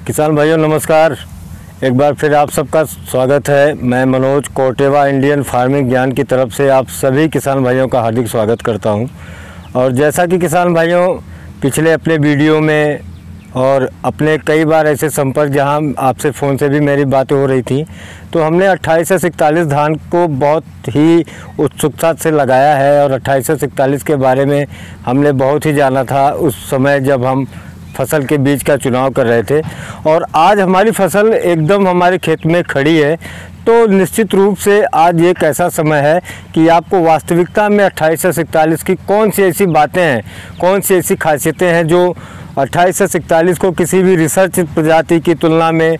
किसान भाइयों नमस्कार। एक बार फिर आप सबका स्वागत है। मैं मनोज कोटेवा इंडियन फार्मिंग ज्ञान की तरफ से आप सभी किसान भाइयों का हार्दिक स्वागत करता हूं। और जैसा कि किसान भाइयों पिछले अपने वीडियो में और अपने कई बार ऐसे संपर्क जहां आपसे फ़ोन से भी मेरी बातें हो रही थी, तो हमने 28 से 41 धान को बहुत ही उत्सुकता से लगाया है। और 28 से 41 के बारे में हमने बहुत ही जाना था उस समय जब हम फसल के बीज का चुनाव कर रहे थे। और आज हमारी फसल एकदम हमारे खेत में खड़ी है। तो निश्चित रूप से आज एक ऐसा समय है कि आपको वास्तविकता में 28 से 41 की कौन सी ऐसी बातें हैं, कौन सी ऐसी खासियतें हैं जो 28 से 41 को किसी भी रिसर्च प्रजाति की तुलना में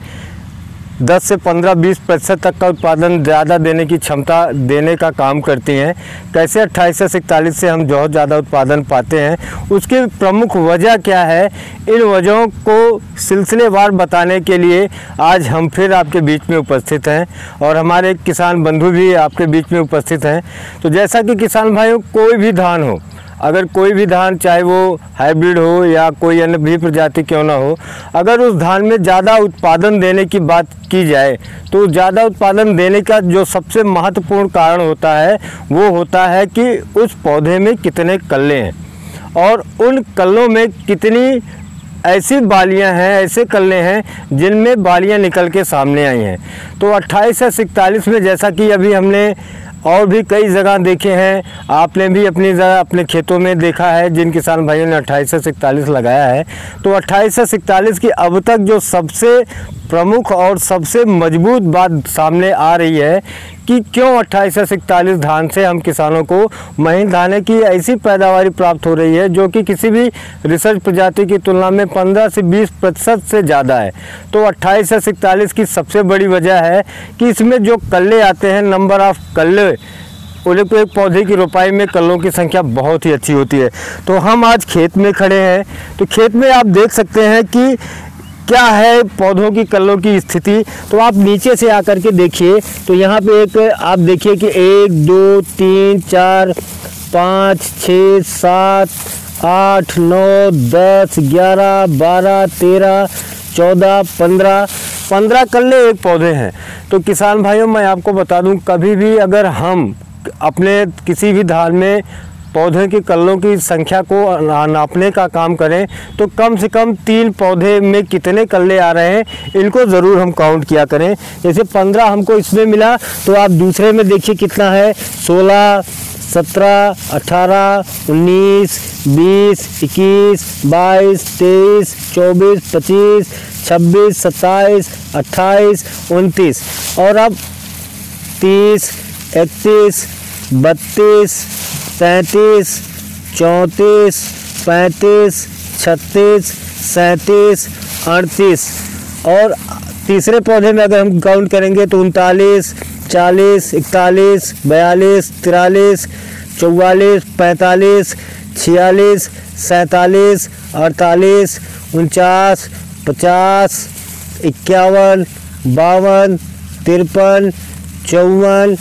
10 से 15-20% तक का उत्पादन ज़्यादा देने की क्षमता देने का काम करती हैं। कैसे 28 से 41 से हम बहुत ज़्यादा उत्पादन पाते हैं, उसकी प्रमुख वजह क्या है, इन वजहों को सिलसिलेवार बताने के लिए आज हम फिर आपके बीच में उपस्थित हैं और हमारे किसान बंधु भी आपके बीच में उपस्थित हैं। तो जैसा कि किसान भाइयों कोई भी धान हो, अगर कोई भी धान चाहे वो हाइब्रिड हो या कोई अन्य भी प्रजाति क्यों ना हो, अगर उस धान में ज़्यादा उत्पादन देने की बात की जाए तो ज़्यादा उत्पादन देने का जो सबसे महत्वपूर्ण कारण होता है वो होता है कि उस पौधे में कितने कल्ले हैं और उन कल्लों में कितनी ऐसी बालियां हैं, ऐसे कल्ले हैं जिनमें बालियां निकल के सामने आई हैं। तो 28 से 41 में जैसा कि अभी हमने और भी कई जगह देखे हैं, आपने भी अपनी जगह अपने खेतों में देखा है जिन किसान भाइयों ने 28 से 41 लगाया है। तो 28 से 41 की अब तक जो सबसे प्रमुख और सबसे मजबूत बात सामने आ रही है कि क्यों 28 से 41 धान से हम किसानों को महीन दाने की ऐसी पैदावारी प्राप्त हो रही है जो कि किसी भी रिसर्च प्रजाति की तुलना में 15 से 20% से ज़्यादा है। तो 28 से 41 की सबसे बड़ी वजह है कि इसमें जो कल्ले आते हैं, नंबर ऑफ कल्ले, उन्हें एक पौधे की रोपाई में कल्लों की संख्या बहुत ही अच्छी होती है। तो हम आज खेत में खड़े हैं, तो खेत में आप देख सकते हैं कि क्या है पौधों की कल्लों की स्थिति। तो आप नीचे से आकर के देखिए, तो यहाँ पे एक आप देखिए कि 1 2 3 4 5 6 7 8 9 10 11 12 13 14 15 कल्ले एक पौधे हैं। तो किसान भाइयों मैं आपको बता दूं, कभी भी अगर हम अपने किसी भी धान में पौधे की कल्लों की संख्या को नापने का काम करें तो कम से कम 3 पौधे में कितने कल्ले आ रहे हैं इनको ज़रूर हम काउंट किया करें। जैसे 15 हमको इसमें मिला, तो आप दूसरे में देखिए कितना है, 16 17 18 19 20 21 22 23 24 25 26 27 28 29 और अब 30 31 32 33 34 35 36 37 38 और तीसरे पौधे में अगर हम काउंट करेंगे तो 39 40 41 42 43 44 45 46 47 48 49 50 51 52 53 54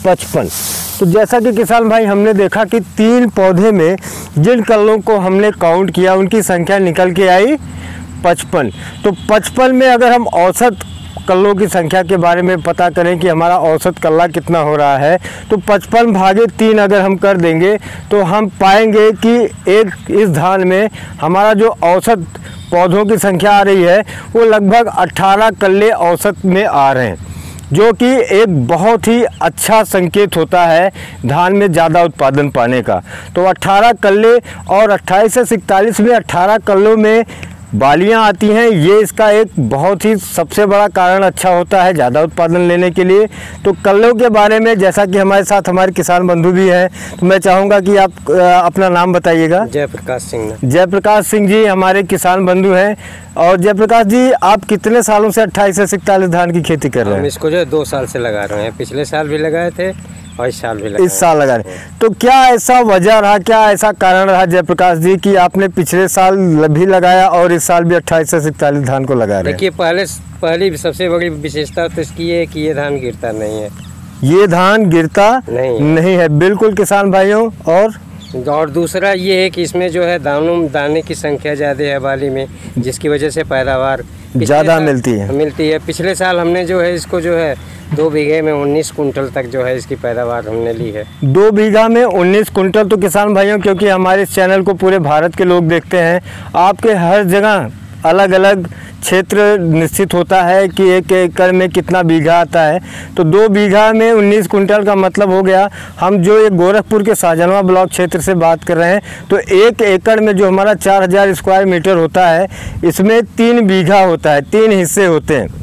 55। तो जैसा कि किसान भाई हमने देखा कि 3 पौधे में जिन कल्लों को हमने काउंट किया उनकी संख्या निकल के आई 55। तो 55 में अगर हम औसत कल्लों की संख्या के बारे में पता करें कि हमारा औसत कल्ला कितना हो रहा है, तो 55 भागे 3 अगर हम कर देंगे तो हम पाएंगे कि एक इस धान में हमारा जो औसत पौधों की संख्या आ रही है वो लगभग 18 कल्ले औसत में आ रहे हैं, जो कि एक बहुत ही अच्छा संकेत होता है धान में ज़्यादा उत्पादन पाने का। तो 18 कल्ले और 28 से 41 में 18 कल्लों में बालियां आती हैं, ये इसका एक बहुत ही सबसे बड़ा कारण अच्छा होता है ज़्यादा उत्पादन लेने के लिए। तो कल्लों के बारे में जैसा कि हमारे साथ हमारे किसान बंधु भी हैं, तो मैं चाहूँगा कि आप अपना नाम बताइएगा। जयप्रकाश सिंह। जयप्रकाश सिंह जी हमारे किसान बंधु हैं। और जयप्रकाश जी आप कितने सालों से 28 से 41 धान की खेती कर रहे हैं? हम इसको जो 2 साल से लगा रहे हैं, पिछले साल भी लगाए थे और इस साल भी लगाए। इस साल लगा रहे। तो क्या ऐसा वजह रहा, क्या ऐसा कारण रहा जयप्रकाश जी कि आपने पिछले साल भी लगाया और इस साल भी 28 से 41 धान को लगा रहे हैं? देखिए पहली सबसे बड़ी विशेषता तो इसकी है कि ये धान गिरता नहीं है। ये धान गिरता नहीं है बिल्कुल किसान भाइयों। और और दूसरा ये है कि इसमें जो है दाने की संख्या ज़्यादा है बाली में, जिसकी वजह से पैदावार ज़्यादा मिलती है। पिछले साल हमने जो है इसको जो है 2 बीघे में 19 कुंटल तक जो है इसकी पैदावार हमने ली है। 2 बीघा में 19 कुंटल। तो किसान भाइयों, क्योंकि हमारे इस चैनल को पूरे भारत के लोग देखते हैं, आपके हर जगह अलग अलग क्षेत्र निश्चित होता है कि 1 एकड़ में कितना बीघा आता है। तो 2 बीघा में 19 कुंटल का मतलब हो गया, हम जो ये गोरखपुर के शाहजहां ब्लॉक क्षेत्र से बात कर रहे हैं, तो 1 एकड़ में जो हमारा 4000 स्क्वायर मीटर होता है, इसमें 3 बीघा होता है, 3 हिस्से होते हैं।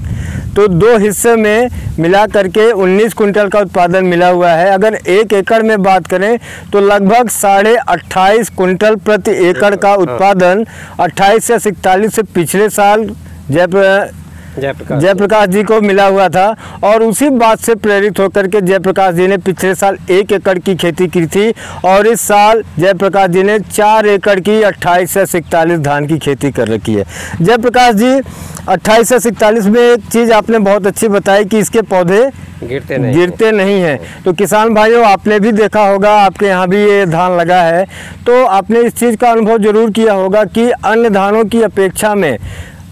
तो 2 हिस्से में मिला करके 19 कुंटल का उत्पादन मिला हुआ है। अगर 1 एकड़ में बात करें तो लगभग 28.5 कुंटल प्रति एकड़ का उत्पादन 28 से 41 से पिछले साल जयप्रकाश जी को मिला हुआ था। और उसी बात से प्रेरित होकर के जयप्रकाश जी ने पिछले साल 1 एकड़ की खेती की थी, और इस साल जयप्रकाश जी ने 4 एकड़ की 28 से 41 धान की खेती कर रखी है। जयप्रकाश जी, 28 से 41 में एक चीज़ आपने बहुत अच्छी बताई कि इसके पौधे गिरते नहीं हैं। तो किसान भाइयों, आपने भी देखा होगा, आपके यहाँ भी ये धान लगा है, तो आपने इस चीज़ का अनुभव ज़रूर किया होगा कि अन्य धानों की अपेक्षा में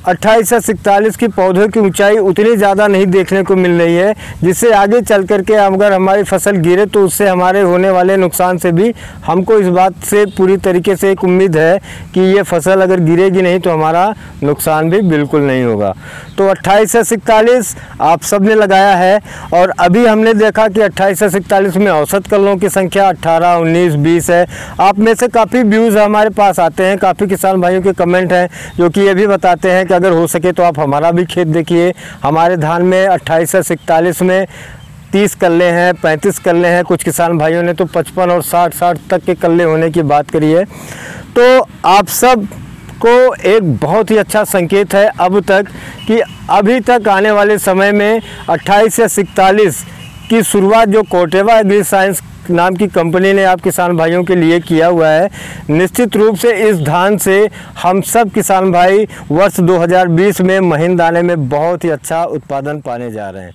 28 से 41 की पौधों की ऊंचाई उतनी ज़्यादा नहीं देखने को मिल रही है, जिससे आगे चल करके अगर हमारी फसल गिरे तो उससे हमारे होने वाले नुकसान से भी हमको इस बात से पूरी तरीके से एक उम्मीद है कि ये फसल अगर गिरेगी नहीं तो हमारा नुकसान भी बिल्कुल नहीं होगा। तो 28 से 41 आप सब ने लगाया है, और अभी हमने देखा कि 28 से 41 में औसत कलों की संख्या 18, 19, 20 है। आप में से काफ़ी व्यूज़ हमारे पास आते हैं, काफ़ी किसान भाइयों के कमेंट हैं जो कि ये भी बताते हैं कि अगर हो सके तो आप हमारा भी खेत देखिए। हमारे धान में 28 से 41 में 30 कल्ले हैं, 35 कल्ले हैं, कुछ किसान भाइयों ने तो 55 और 60 तक के कल्ले होने की बात करी है। तो आप सब को एक बहुत ही अच्छा संकेत है अब तक कि अभी तक आने वाले समय में 28 से 41 की शुरुआत जो कोटेवा एग्री साइंस नाम की कंपनी ने आप किसान भाइयों के लिए किया हुआ है, निश्चित रूप से इस धान से हम सब किसान भाई वर्ष 2020 में महीन दाने में बहुत ही अच्छा उत्पादन पाने जा रहे हैं।